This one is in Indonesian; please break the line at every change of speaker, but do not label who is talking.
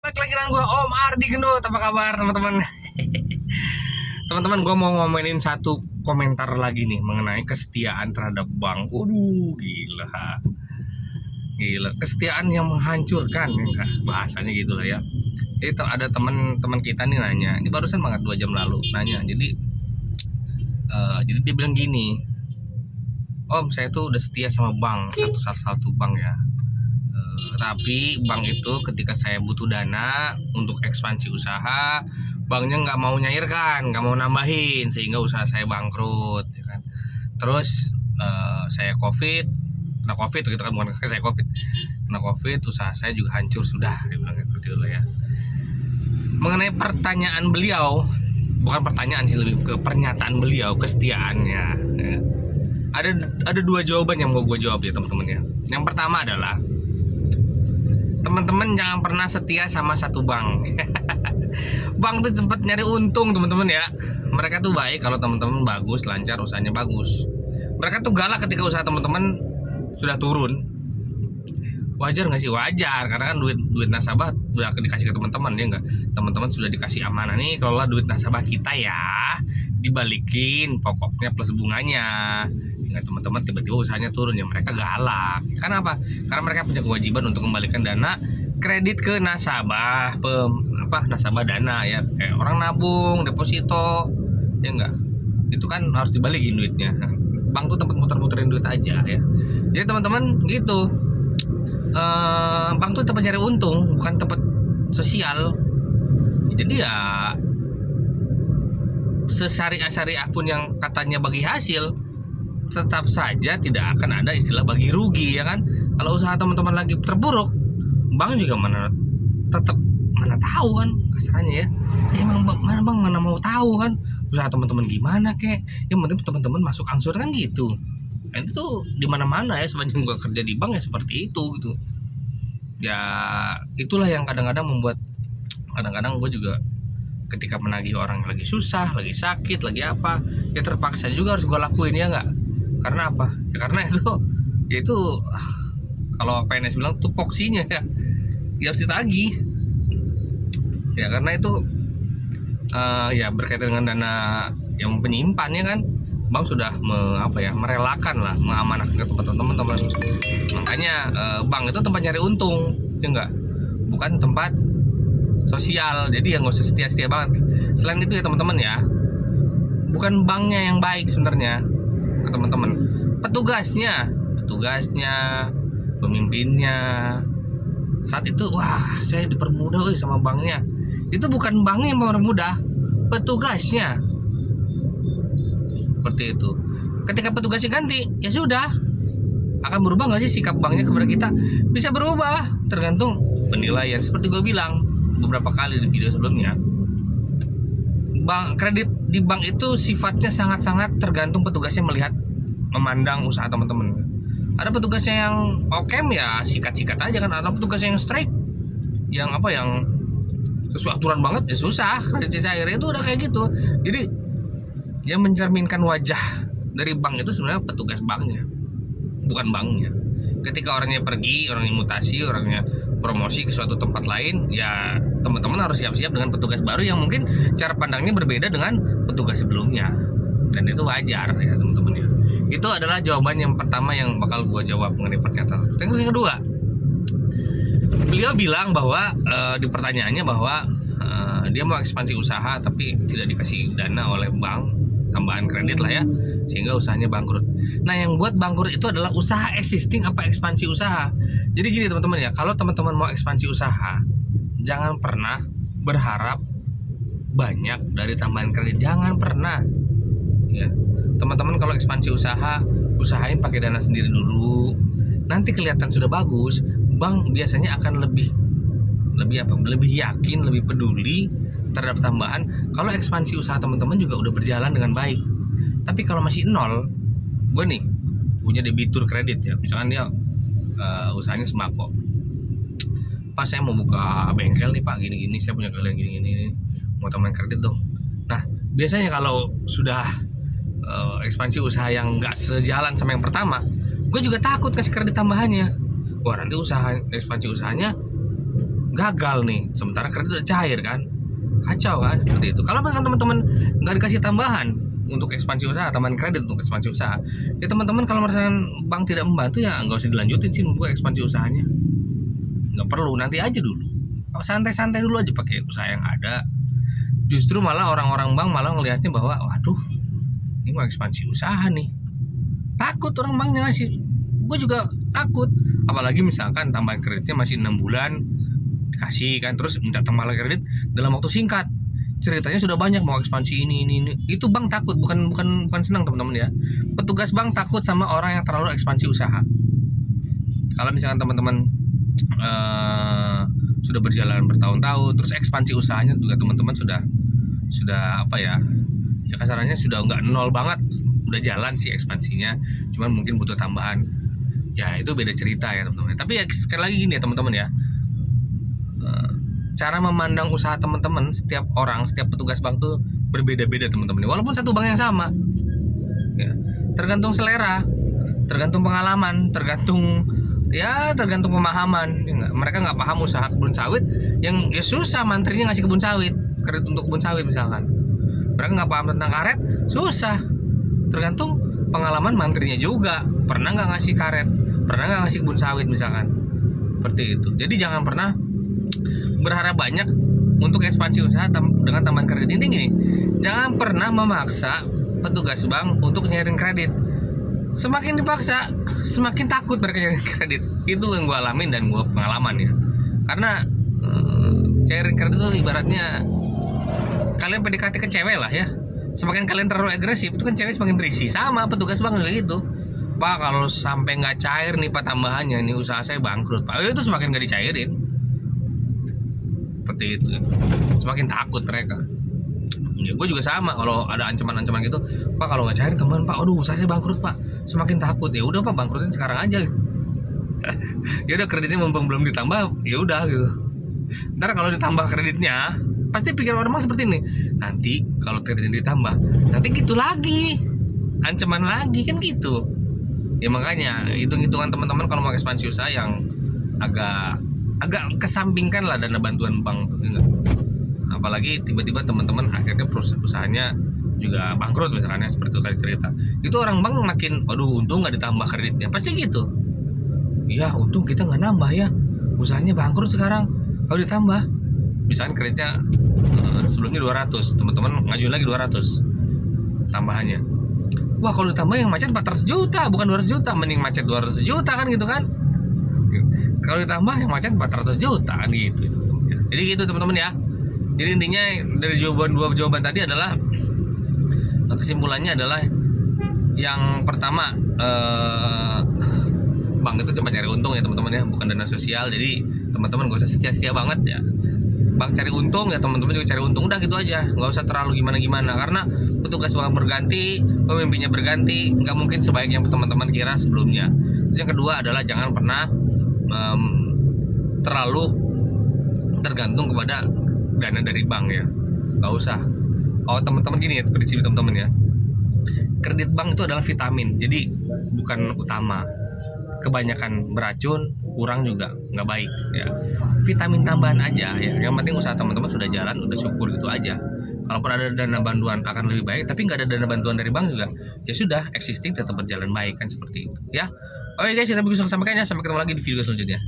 Lagi dengan gue Om Ardi Gendut. Apa kabar teman-teman? Teman-teman, gue mau ngomongin satu komentar lagi nih mengenai kesetiaan terhadap bank. Waduh, gila. Gila, kesetiaan yang menghancurkan ya enggak? Bahasanya gitu lah ya. Itu ada teman-teman kita nih nanya. Ini barusan banget 2 jam lalu nanya. Jadi dia bilang gini, Om, saya tuh udah setia sama bank, salah satu bank ya. Tapi bank itu ketika saya butuh dana untuk ekspansi usaha, banknya nggak mau nyairkan, nggak mau nambahin, sehingga usaha saya bangkrut ya kan. Terus saya kena covid gitu kan, bukan saya kena covid, usaha saya juga hancur sudah, dia bilang seperti itu ya. Mengenai pertanyaan beliau, bukan pertanyaan sih, lebih ke pernyataan beliau, kesetiaannya ya. Ada 2 jawaban yang mau gue jawab ya teman-teman ya. Yang pertama adalah, teman-teman jangan pernah setia sama satu bank. Bank tuh tempat nyari untung teman-teman ya. Mereka tuh baik kalau teman-teman bagus, lancar, usahanya bagus. Mereka tuh galak ketika usaha teman-teman sudah turun. Wajar nggak sih? Wajar, karena kan duit nasabah udah dikasih ke teman-teman, ya nggak? Teman-teman sudah dikasih amanah nih, kalau duit nasabah kita ya dibalikin pokoknya plus bunganya. Hingga teman-teman tiba-tiba usahanya turun, ya mereka galak. Karena apa? Karena mereka punya kewajiban untuk kembalikan dana kredit ke nasabah, nasabah dana ya, kayak orang nabung, deposito, ya enggak? Itu kan harus dibalikin duitnya. Bank tuh tempat muter-muterin duit aja ya. Jadi teman-teman gitu. Bank tuh tempat cari untung, bukan tempat sosial. Jadi ya sesyariah pun yang katanya bagi hasil, tetap saja tidak akan ada istilah bagi rugi ya kan. Kalau usaha teman-teman lagi terpuruk, bank juga tetap mana tahu kan kasarannya ya. Emang mana mau tahu kan usaha teman-teman gimana kek. Yang penting teman-teman masuk angsur kan gitu. Nah, itu tuh di mana-mana ya, sepanjang gua kerja di bank ya seperti itu gitu. Ya itulah yang kadang-kadang membuat gue juga ketika menagih orang lagi susah, lagi sakit, lagi apa, ya terpaksa juga harus gue lakuin, ya nggak? Karena apa? Ya karena itu kalau PNS bilang tupoksinya ya harus ditagih. Ya karena itu ya berkaitan dengan dana yang penyimpannya kan, bank sudah merelakan lah, mengamanahkan ke teman-teman. Makanya bank itu tempat nyari untung, ya enggak? Bukan tempat sosial. Jadi ya nggak usah setia banget. Selain itu ya teman-teman ya, bukan banknya yang baik sebenarnya ke teman-teman, petugasnya, pemimpinnya. Saat itu wah, saya dipermudah sama banknya. Itu bukan banknya yang mempermudah, petugasnya. Seperti itu. Ketika petugasnya ganti, ya sudah, akan berubah nggak sih sikap banknya kepada kita? Bisa berubah, tergantung penilaian. Seperti gue bilang beberapa kali di video sebelumnya, kredit di bank itu sifatnya sangat-sangat tergantung petugasnya memandang usaha teman-teman. Ada petugasnya yang okem ya sikat-sikat aja kan, ada petugasnya yang strike, yang sesuai aturan banget ya susah. Kredit sisa akhirnya itu udah kayak gitu. Jadi yang mencerminkan wajah dari bank itu sebenarnya petugas banknya, bukan banknya. Ketika orangnya pergi, orangnya mutasi, orangnya promosi ke suatu tempat lain, ya teman-teman harus siap-siap dengan petugas baru yang mungkin cara pandangnya berbeda dengan petugas sebelumnya. Dan itu wajar ya teman-teman ya. Itu adalah jawaban yang pertama yang bakal gua jawab mengenai pernyataan. Terus yang kedua, beliau bilang bahwa di pertanyaannya bahwa dia mau ekspansi usaha tapi tidak dikasih dana oleh bank, tambahan kredit lah ya, sehingga usahanya bangkrut. Nah, yang buat bangkrut itu adalah usaha existing apa ekspansi usaha. Jadi gini teman-teman ya, kalau teman-teman mau ekspansi usaha, jangan pernah berharap banyak dari tambahan kredit, jangan pernah. Ya, teman-teman kalau ekspansi usaha, usahain pakai dana sendiri dulu. Nanti kelihatan sudah bagus, bank biasanya akan lebih yakin, lebih peduli terhadap tambahan. Kalau ekspansi usaha teman-teman juga udah berjalan dengan baik. Tapi kalau masih nol, gue nih punya debitur kredit ya, misalkan dia usahanya sembako. Pak, saya mau buka bengkel nih Pak, gini-gini, saya punya kalian gini-gini, mau tambahin kredit dong. Nah, biasanya kalau sudah ekspansi usaha yang nggak sejalan sama yang pertama, gue juga takut kasih kredit tambahannya. Wah, nanti ekspansi usahanya gagal nih, sementara kredit udah cair kan, kacau kan seperti itu. Kalau misalkan teman-teman nggak dikasih tambahan untuk ekspansi usaha, tambahan kredit untuk ekspansi usaha, ya teman-teman kalau merasakan bank tidak membantu ya nggak usah dilanjutin sih menurut gue ekspansi usahanya, nggak perlu, nanti aja dulu, santai-santai dulu aja pakai usaha yang ada. Justru malah orang-orang bank malah ngelihatnya bahwa waduh ini mau ekspansi usaha nih, takut orang banknya ngasih. Gue juga takut, apalagi misalkan tambahan kreditnya masih 6 bulan dikasih kan, terus minta tambahan kredit dalam waktu singkat, ceritanya sudah banyak mau ekspansi ini. Itu bank takut, bukan senang teman-teman ya. Petugas bank takut sama orang yang terlalu ekspansi usaha. Kalau misalkan teman-teman sudah berjalan bertahun-tahun, terus ekspansi usahanya juga teman-teman sudah apa ya kasarannya sudah nggak nol banget, udah jalan sih ekspansinya, cuman mungkin butuh tambahan, ya itu beda cerita ya teman-teman. Tapi ya sekali lagi gini ya teman-teman ya, cara memandang usaha teman-teman, setiap orang, setiap petugas bank tuh berbeda-beda teman-teman, walaupun satu bank yang sama ya, tergantung selera, tergantung pengalaman, tergantung pemahaman ya, mereka nggak paham usaha kebun sawit yang ya susah mantrinya ngasih kebun sawit, kredit untuk kebun sawit misalkan. Mereka nggak paham tentang karet, susah, tergantung pengalaman mantrinya juga, pernah nggak ngasih karet, pernah nggak ngasih kebun sawit misalkan, seperti itu. Jadi jangan pernah berharap banyak untuk ekspansi usaha dengan tambahan kredit. Ini gini, jangan pernah memaksa petugas bank untuk nyairin kredit. Semakin dipaksa, semakin takut mereka nyairin kredit. Itu yang gue alamin dan gue pengalaman ya. Karena cairin kredit itu ibaratnya kalian PDKT ke cewek lah ya. Semakin kalian terlalu agresif, itu kan cewek semakin risih. Sama petugas bank juga gitu. Pak, kalau sampai nggak cair nih Pak tambahannya, nih usaha saya bangkrut Pak. Itu semakin nggak dicairin. Seperti itu. Semakin takut mereka. Ya, gue juga sama, kalau ada ancaman-ancaman gitu, Pak kalau nggak cairin teman Pak, aduh usaha saya bangkrut Pak. Semakin takut. Ya udah Pak, bangkrutin sekarang aja. Ya udah, kreditnya mumpung belum ditambah, ya udah gitu. Ntar kalau ditambah kreditnya, pasti pikir orang seperti ini. Nanti kalau kreditnya ditambah, nanti gitu lagi, ancaman lagi kan gitu. Ya makanya hitung-hitungan teman-teman kalau mau ekspansi usaha yang agak kesampingkan lah dana bantuan bank tuh, ya. Apalagi tiba-tiba teman-teman akhirnya usahanya juga bangkrut misalkan ya, seperti itu kali cerita. Itu orang bank makin, waduh untung nggak ditambah kreditnya, pasti gitu. Ya untung kita nggak nambah ya, usahanya bangkrut sekarang. Kalau ditambah, misalkan kreditnya sebelumnya 200, teman-teman ngajuin lagi 200 tambahannya. Wah kalau ditambah yang macet 400 juta, bukan 200 juta, mending macet 200 juta kan gitu kan. Kalau ditambah yang macet 400 juta kan gitu. Jadi gitu teman-teman ya. Jadi intinya dari dua jawaban tadi adalah, kesimpulannya adalah yang pertama, bank itu cuma cari untung ya teman-teman ya, bukan dana sosial. Jadi teman-teman gak usah setia-setia banget ya. Bank cari untung ya, teman-teman juga cari untung, udah gitu aja, nggak usah terlalu gimana-gimana, karena petugas bank berganti, pemimpinnya berganti, nggak mungkin sebaik yang teman-teman kira sebelumnya. Terus yang kedua adalah jangan pernah terlalu tergantung kepada dana dari bank ya, nggak usah. Oh teman-teman gini ya, prinsip teman-teman ya, kredit bank itu adalah vitamin, jadi bukan utama. Kebanyakan beracun, kurang juga nggak baik ya. Vitamin tambahan aja ya. Yang penting usaha teman-teman sudah jalan, udah syukur gitu aja. Kalaupun ada dana bantuan akan lebih baik, tapi nggak ada dana bantuan dari bank juga, ya sudah, existing tetap berjalan baik kan, seperti itu ya. Oke guys, kita bisa sampaikan ya. Sampai ketemu lagi di video selanjutnya.